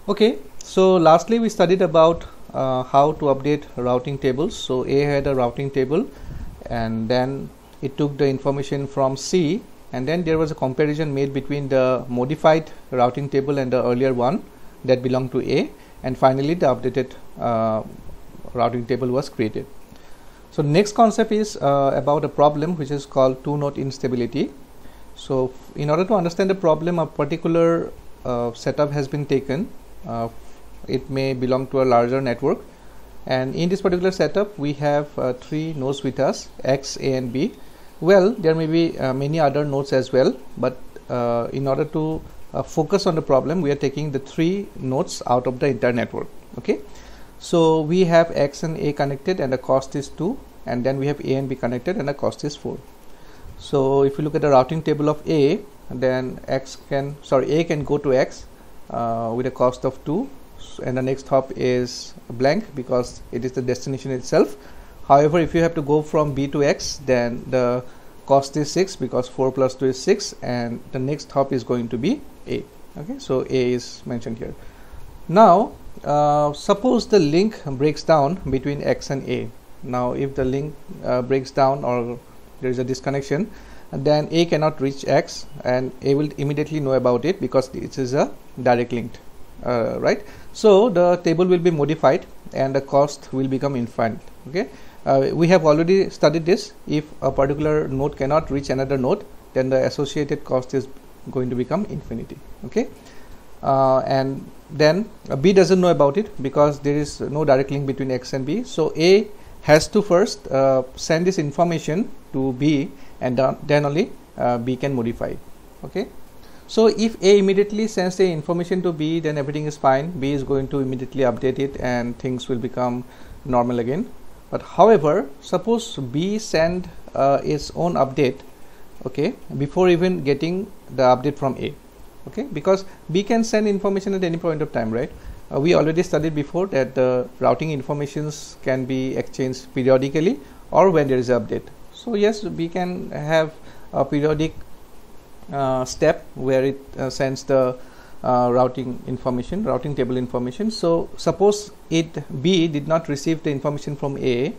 Okay, so lastly we studied about how to update routing tables. So A had a routing table and then it took the information from C, and then there was a comparison made between the modified routing table and the earlier one that belonged to A, and finally the updated routing table was created. So next concept is about a problem which is called two-node instability. So in order to understand the problem, a particular setup has been taken. It may belong to a larger network, and in this particular setup we have three nodes with us, X, A and B. Well, there may be many other nodes as well, but in order to focus on the problem, we are taking the three nodes out of the entire network. Okay, so we have X and A connected and the cost is 2, and then we have A and B connected and the cost is 4. So if you look at the routing table of A, then A can go to X with a cost of 2, and the next hop is blank because it is the destination itself. However, if you have to go from B to X, then the cost is 6 because 4 plus 2 is 6, and the next hop is going to be A. Okay, so A is mentioned here. Now suppose the link breaks down between X and A. Now if the link breaks down or there is a disconnection, then A cannot reach X and A will immediately know about it because this is a direct link, right? So the table will be modified and the cost will become infinite. Okay, we have already studied this. If a particular node cannot reach another node, then the associated cost is going to become infinity. Okay, and then B doesn't know about it because there is no direct link between X and B. So A has to first send this information to B, and then only B can modify it. Okay, so if A immediately sends the information to B, then everything is fine. B is going to immediately update it and things will become normal again. But however, suppose B send its own update, okay, before even getting the update from A. Okay, because B can send information at any point of time, right? We already studied before that the routing informations can be exchanged periodically or when there is an update. So yes, we can have a periodic step where it sends the routing table information. So suppose B did not receive the information from A,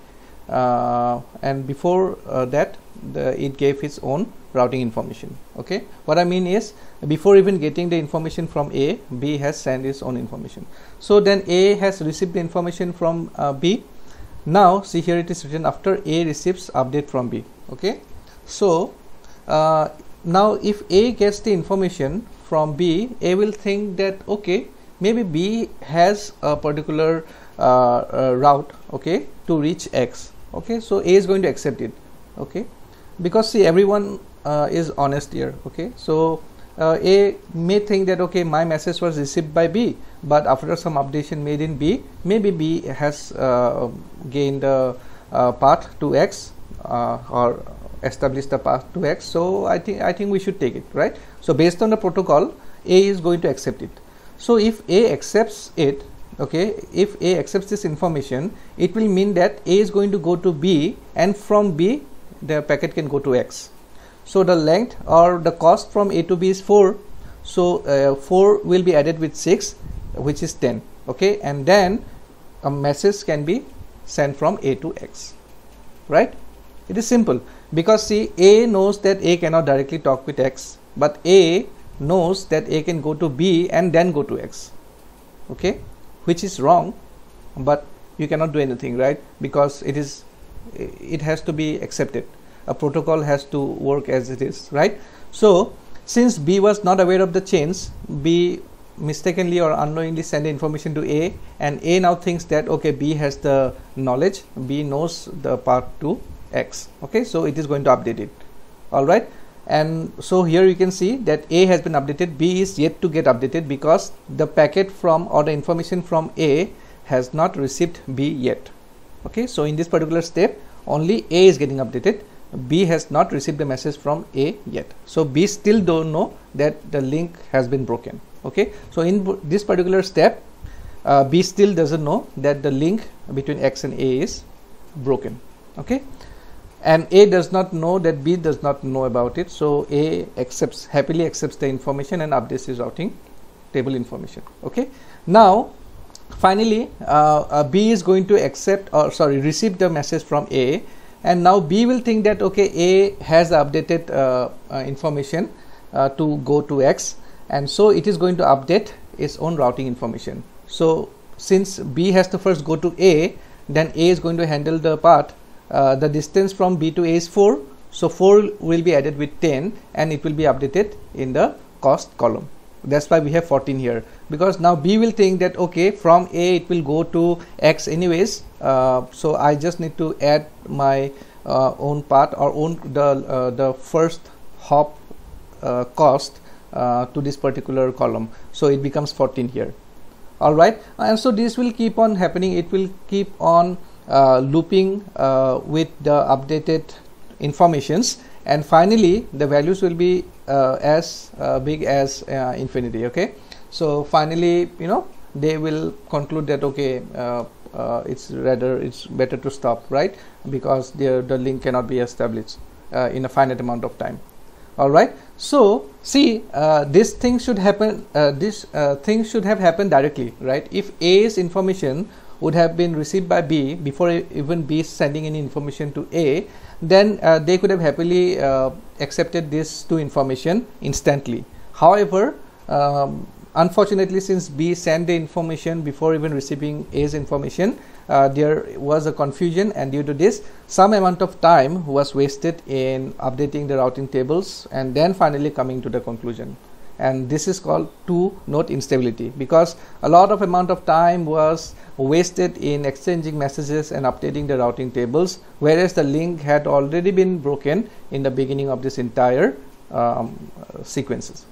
and before that it gave its own routing information. Okay, what I mean is, before even getting the information from A, B has sent its own information. So then A has received the information from B. Now see, here it is written after A receives update from B. Okay, so now if A gets the information from B, A will think that okay, maybe B has a particular route, okay, to reach X. Okay, so A is going to accept it. Okay, because see, everyone is honest here. Okay, so A may think that okay, my message was received by B, but after some updation made in B, maybe B has gained a path to X or established the path to X. So I think we should take it, right? So based on the protocol, A is going to accept it. So if A accepts it, okay, if A accepts this information, it will mean that A is going to go to B, and from B the packet can go to X. So the length or the cost from A to B is 4. So 4 will be added with 6, which is 10. Okay, and then a message can be sent from A to X, right? It is simple because see, A knows that A cannot directly talk with X, but A knows that A can go to B and then go to X. Okay, which is wrong, but you cannot do anything, right? Because it has to be accepted. A protocol has to work as it is, right? So since B was not aware of the change, B mistakenly or unknowingly sent the information to A, and A now thinks that okay, B has the knowledge, B knows the path to X. Okay, so it is going to update it. All right, and so here you can see that A has been updated, B is yet to get updated because the packet from or the information from A has not received B yet. Okay, so in this particular step only A is getting updated, B has not received the message from A yet. So B still don't know that the link has been broken. Okay, so in this particular step B still doesn't know that the link between X and A is broken. Okay, and A does not know that B does not know about it. So A happily accepts the information and updates his routing table information. Okay, now finally B is going to accept, or sorry, receive the message from A, and now B will think that okay, A has updated information to go to X, and so it is going to update its own routing information. So since B has to first go to A, then A is going to handle the part. The distance from B to A is 4, so 4 will be added with 10 and it will be updated in the cost column. That's why we have 14 here, because now B will think that okay, from A it will go to X anyways, so I just need to add my own part, or own the first hop cost to this particular column, so it becomes 14 here. All right, and so this will keep on happening. It will keep on looping with the updated informations, and finally the values will be as big as infinity. Okay, so finally, you know, they will conclude that okay, it's better to stop, right, because the link cannot be established in a finite amount of time. All right, so see, this thing should happen, this thing should have happened directly, right? If A's information would have been received by B before even B is sending any information to A, then they could have happily accepted these two information instantly. However, unfortunately, since B sent the information before even receiving A's information, there was a confusion, and due to this, some amount of time was wasted in updating the routing tables and then finally coming to the conclusion. And this is called two-node instability, because a lot of amount of time was wasted in exchanging messages and updating the routing tables, whereas the link had already been broken in the beginning of this entire sequences.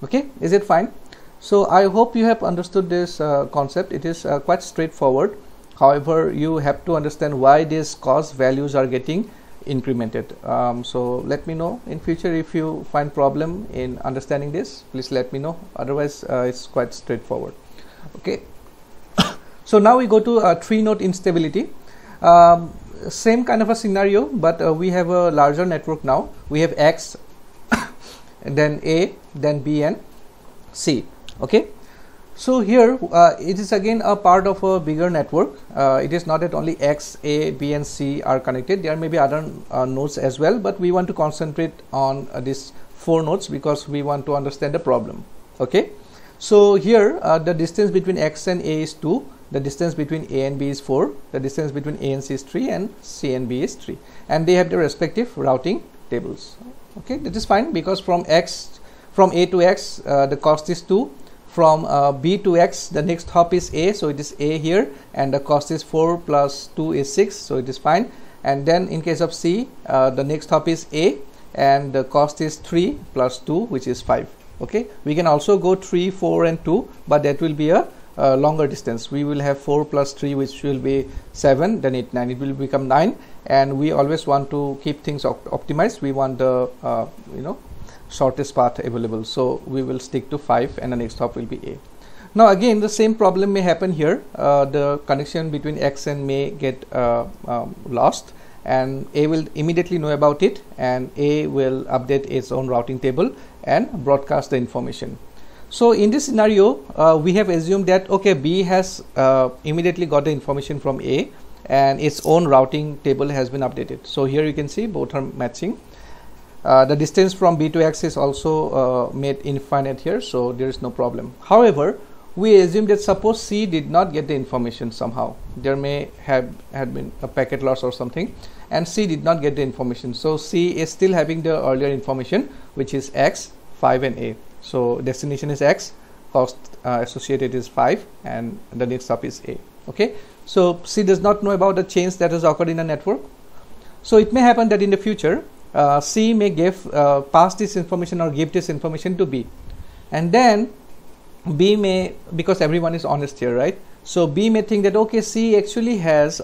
Okay, is it fine? So I hope you have understood this concept. It is quite straightforward. However, you have to understand why these cost values are getting incremented. So let me know in future if you find problem in understanding this. Please let me know. Otherwise, it's quite straightforward. Okay. So now we go to three-node instability. Same kind of a scenario, but we have a larger network now. We have X, then A, then B, and C. Okay. So here it is again a part of a bigger network. It is not that only X, A, B, and C are connected. There may be other nodes as well, but we want to concentrate on these 4 nodes because we want to understand the problem. Okay. So here the distance between X and A is 2. The distance between A and B is 4. The distance between A and C is 3, and C and B is 3. And they have their respective routing tables. Okay, that is fine, because from A to X the cost is 2. From B to X, the next hop is A, so it is A here, and the cost is 4 plus 2 is 6, so it is fine. And then in case of C, the next hop is A, and the cost is 3 plus 2, which is 5. Okay, we can also go 3, 4, and 2, but that will be a longer distance. We will have 4 plus 3, which will be 7, then 8, 9. It will become 9, and we always want to keep things optimized. We want the shortest path available, so we will stick to 5, and the next hop will be A. Now again, the same problem may happen here. The connection between X and may get lost, and A will immediately know about it, and A will update its own routing table and broadcast the information. So in this scenario, we have assumed that okay, B has immediately got the information from A, and its own routing table has been updated. So here you can see both are matching. The distance from B to X is also made infinite here, so there is no problem. However, we assume that suppose C did not get the information somehow. There may have been a packet loss or something, and C did not get the information. So C is still having the earlier information, which is X, 5, and A. So destination is X, cost associated is 5, and the next stop is A. Okay. So C does not know about the change that has occurred in the network. So it may happen that in the future, C may pass this information or give this information to B, and then B may, because everyone is honest here, right? So B may think that okay, C actually has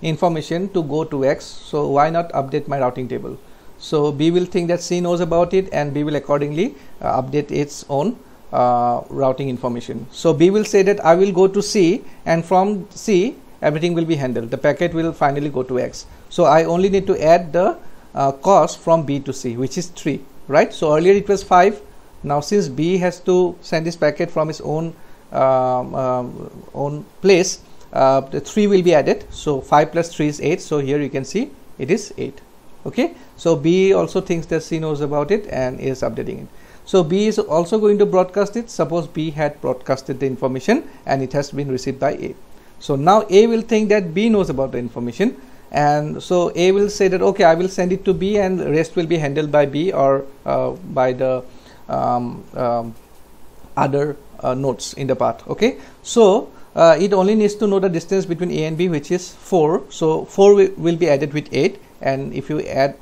information to go to X, so why not update my routing table? So B will think that C knows about it, and B will accordingly update its own routing information. So B will say that I will go to C, and from C everything will be handled. The packet will finally go to X. So I only need to add the cost from B to C, which is 3, right? So earlier it was 5, Now since B has to send this packet from its own place, the 3 will be added. So 5 plus 3 is 8. So here you can see it is 8. Okay, so B also thinks that C knows about it and is updating it. So B is also going to broadcast it. Suppose B had broadcasted the information and it has been received by A. So now A will think that B knows about the information, and so A will say that okay, I will send it to B and the rest will be handled by B or by the other nodes in the path. Okay, so it only needs to know the distance between A and B, which is 4. So 4 will be added with 8, and if you add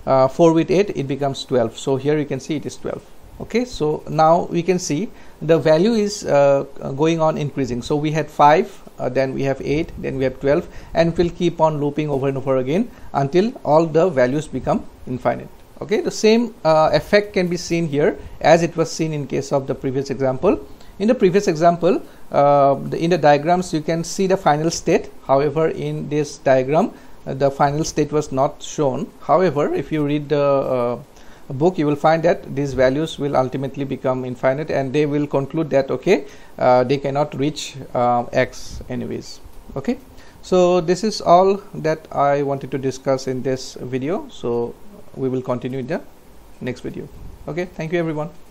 4 with 8, it becomes 12. So here you can see it is 12. Okay, so now we can see the value is going on increasing. So we had 5, then we have 8, then we have 12, and it will keep on looping over and over again until all the values become infinite. Okay, the same effect can be seen here as it was seen in case of the previous example. In the previous example, in the diagrams you can see the final state. However, in this diagram the final state was not shown. However, if you read the book, you will find that these values will ultimately become infinite, and they will conclude that okay, they cannot reach x anyways. Okay, so this is all that I wanted to discuss in this video. So we will continue in the next video. Okay, thank you everyone.